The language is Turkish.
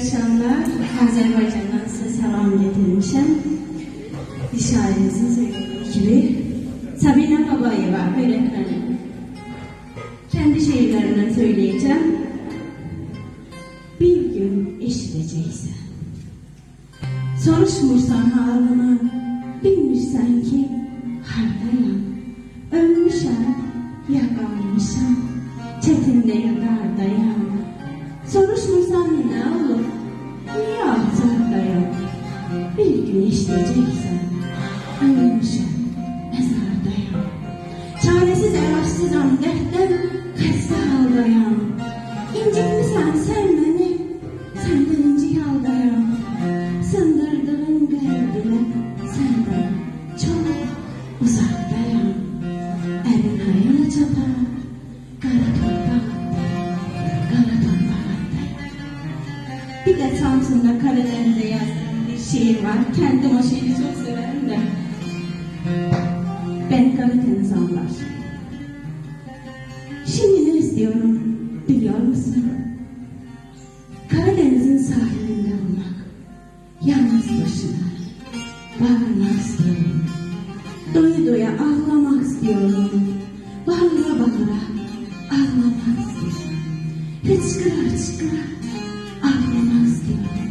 akşamlar. Azerbaycan'dan size selam getirmişim. Bir şairimizin söylediği gibi Sabine Babayeva öğretmenim. Kendi şiirlerinden söyleyeceğim. Bir gün eşiteceksin. Soruşmursan halımı, bilmişsen ki hardayam. Ölmüşəm, ya qalmışam, çetində yadardayam. Soruşmursan ne olur, niye azardayam? Bir gün eşiteceksin, ölmüşəm, mezardayam. Çaresiz əlaçsızam, dərddən xəstə haldayam. İncitmisən sen məni, səndən inci haldayam. Sındırdığın qəlbimə səndən çox uzaqdayam. Ərin hayal çapar, qara torpaqda, qara torpaqda. Bir de Samsun'da Karadeniz'de yazdığım bir şiir var. Kendim o şiiri çok severim de. Ben Karadeniz anlar. Şimdi ne istiyorum biliyor musun? Karadeniz'in sahilinde olmak. Yalnız başına bağırmak istiyorum. Doya doya ağlamak istiyorum. Bağıra bağıra ağlamak istiyorum. Hıçkıra hıçkıra ağlamak istiyorum.